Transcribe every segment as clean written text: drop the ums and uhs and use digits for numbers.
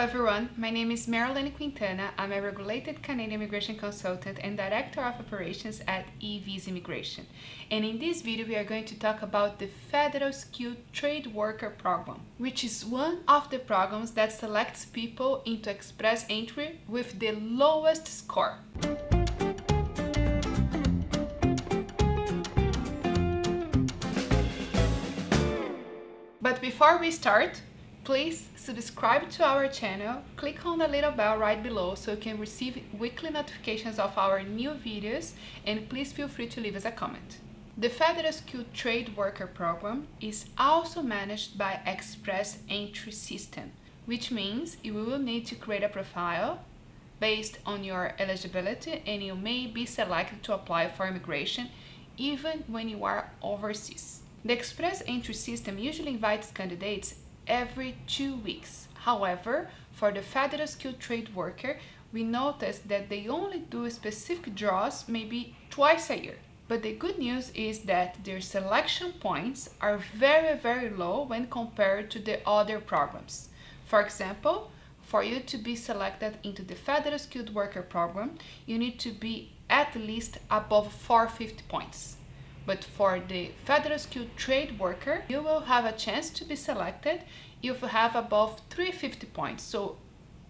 everyone, my name is Marilene Quintana. I'm a regulated Canadian immigration consultant and Director of Operations at eVisa Immigration. And in this video, we are going to talk about the Federal Skilled Trade Worker Program, which is one of the programs that selects people into express entry with the lowest score. But before we start, please subscribe to our channel, click on the little bell right below so you can receive weekly notifications of our new videos, and please feel free to leave us a comment. The Federal Skilled Trade Worker Program is also managed by Express Entry System, which means you will need to create a profile based on your eligibility, and you may be selected to apply for immigration even when you are overseas. The Express Entry System usually invites candidates every 2 weeks. However, for the Federal Skilled Trade Worker, we noticed that they only do specific draws maybe twice a year. But the good news is that their selection points are very low when compared to the other programs. For example, for you to be selected into the Federal Skilled Worker Program, you need to be at least above 450 points. But for the Federal Skilled Trade Worker, you will have a chance to be selected if you have above 350 points, so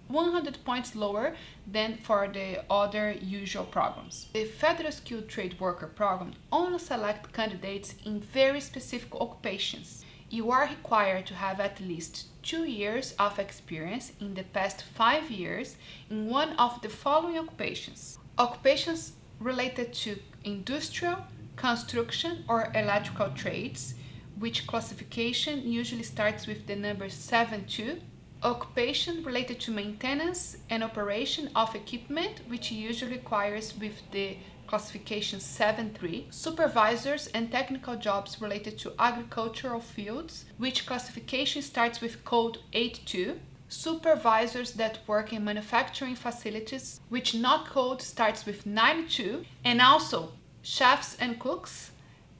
100 points lower than for the other usual programs. The Federal Skilled Trade Worker Program only selects candidates in very specific occupations. You are required to have at least 2 years of experience in the past 5 years in one of the following occupations. Occupations related to industrial, construction or electrical trades, which classification usually starts with the number 7-2. Occupation related to maintenance and operation of equipment, which usually requires with the classification 7-3. Supervisors and technical jobs related to agricultural fields, which classification starts with code 8-2. Supervisors that work in manufacturing facilities, which not code starts with 9-2, and also chefs and cooks,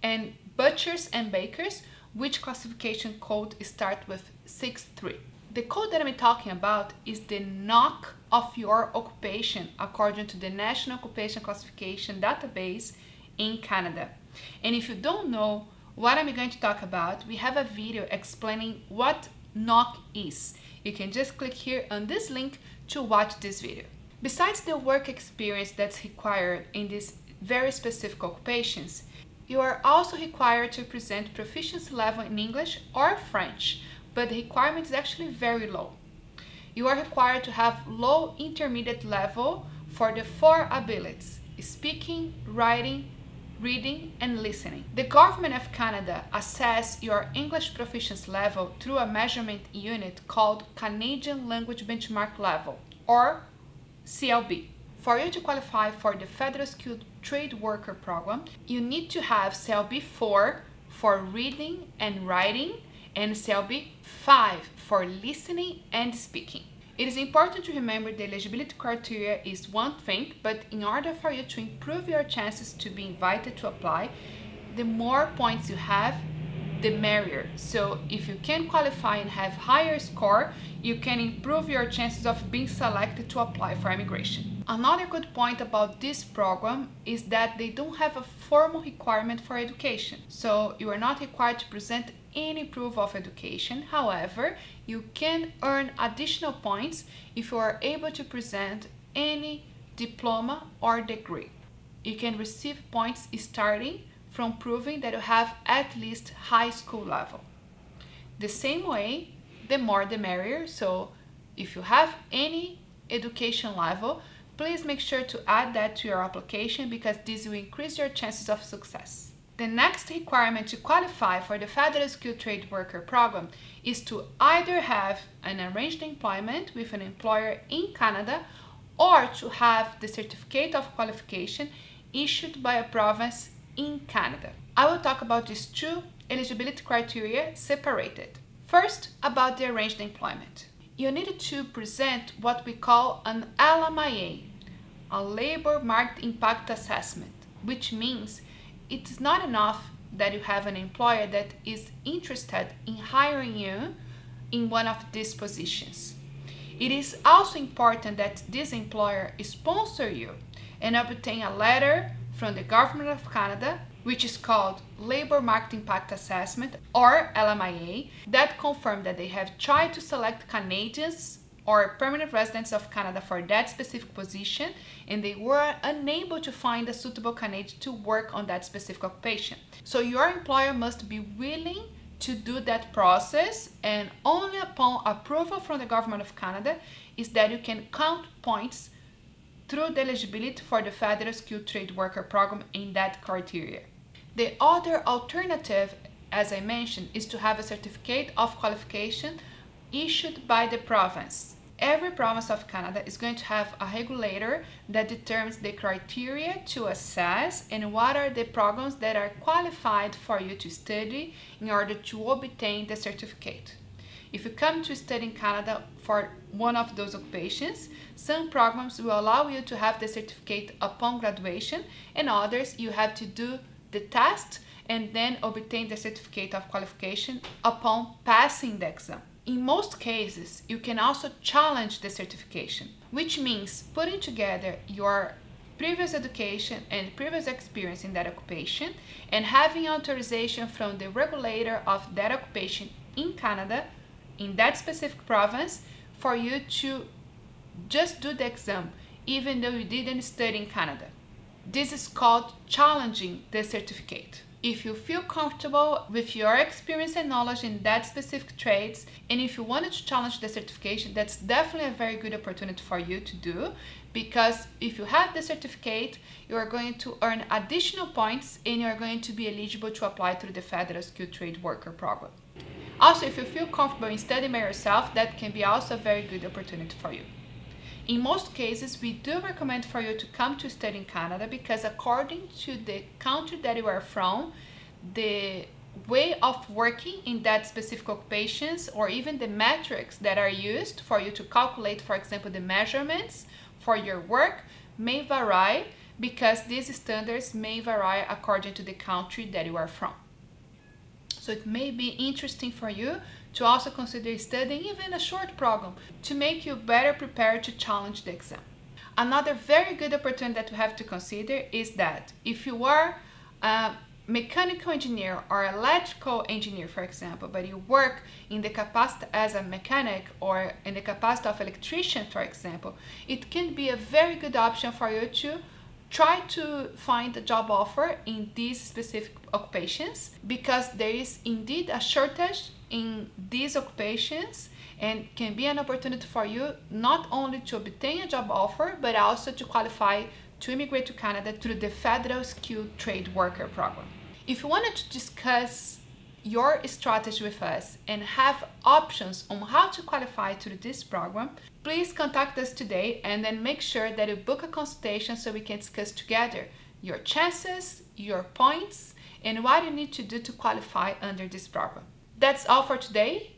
and butchers and bakers, which classification code start with 6-3. The code that I'm talking about is the NOC of your occupation according to the National Occupation Classification Database in Canada. And if you don't know what I'm going to talk about, we have a video explaining what NOC is. You can just click here on this link to watch this video. Besides the work experience that's required in these very specific occupations, you are also required to present proficiency level in English or French, but the requirement is actually very low. You are required to have low intermediate level for the 4 abilities: speaking, writing, reading, and listening. The Government of Canada assesses your English proficiency level through a measurement unit called Canadian Language Benchmark Level, or CLB. For you to qualify for the Federal Skilled Trade Worker Program, you need to have CLB 4 for reading and writing and CLB 5 for listening and speaking. It is important to remember the eligibility criteria is one thing, but in order for you to improve your chances to be invited to apply, the more points you have, the merrier. So if you can qualify and have higher score, you can improve your chances of being selected to apply for immigration. Another good point about this program is that they don't have a formal requirement for education. So you are not required to present any proof of education. However, you can earn additional points if you are able to present any diploma or degree. You can receive points starting from proving that you have at least high school level. The same way, the more the merrier. So if you have any education level, please make sure to add that to your application because this will increase your chances of success. The next requirement to qualify for the Federal Skilled Trade Worker Program is to either have an arranged employment with an employer in Canada or to have the certificate of qualification issued by a province in Canada. I will talk about these two eligibility criteria separated. First, about the arranged employment. You need to present what we call an LMIA, a Labor Market Impact Assessment, which means it's not enough that you have an employer that is interested in hiring you in one of these positions. It is also important that this employer sponsor you and obtain a letter from the Government of Canada, which is called Labor Market Impact Assessment, or LMIA, that confirm that they have tried to select Canadians or permanent residents of Canada for that specific position, and they were unable to find a suitable Canadian to work on that specific occupation. So your employer must be willing to do that process, and only upon approval from the Government of Canada is that you can count points through the eligibility for the Federal Skilled Trade Worker Program in that criteria. The other alternative, as I mentioned, is to have a certificate of qualification issued by the province. Every province of Canada is going to have a regulator that determines the criteria to assess and what are the programs that are qualified for you to study in order to obtain the certificate. If you come to study in Canada for one of those occupations, some programs will allow you to have the certificate upon graduation, and others you have to do the test and then obtain the certificate of qualification upon passing the exam. In most cases, you can also challenge the certification, which means putting together your previous education and previous experience in that occupation and having authorization from the regulator of that occupation in Canada, in that specific province, for you to just do the exam, even though you didn't study in Canada. This is called challenging the certificate. If you feel comfortable with your experience and knowledge in that specific trades, and if you wanted to challenge the certification, that's definitely a very good opportunity for you to do, because if you have the certificate, you are going to earn additional points and you are going to be eligible to apply to the Federal Skilled Trade Worker Program. Also, if you feel comfortable in studying by yourself, that can be also a very good opportunity for you. In most cases, we do recommend for you to come to study in Canada because according to the country that you are from, the way of working in that specific occupations or even the metrics that are used for you to calculate, for example, the measurements for your work may vary because these standards may vary according to the country that you are from. So it may be interesting for you to also consider studying even a short program to make you better prepared to challenge the exam. Another very good opportunity that you have to consider is that if you are a mechanical engineer or electrical engineer, for example, but you work in the capacity as a mechanic or in the capacity of electrician, for example, it can be a very good option for you to try to find a job offer in these specific occupations, because there is indeed a shortage in these occupations and can be an opportunity for you not only to obtain a job offer but also to qualify to immigrate to Canada through the Federal Skilled Trade Worker Program. If you wanted to discuss your strategy with us and have options on how to qualify to this program, please contact us today and then make sure that you book a consultation so we can discuss together your chances, your points, and what you need to do to qualify under this program. That's all for today.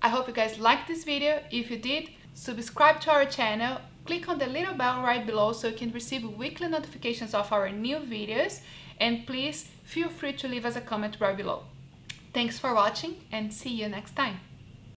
I hope you guys liked this video. If you did, subscribe to our channel, click on the little bell right below so you can receive weekly notifications of our new videos, and please feel free to leave us a comment right below. Thanks for watching and see you next time.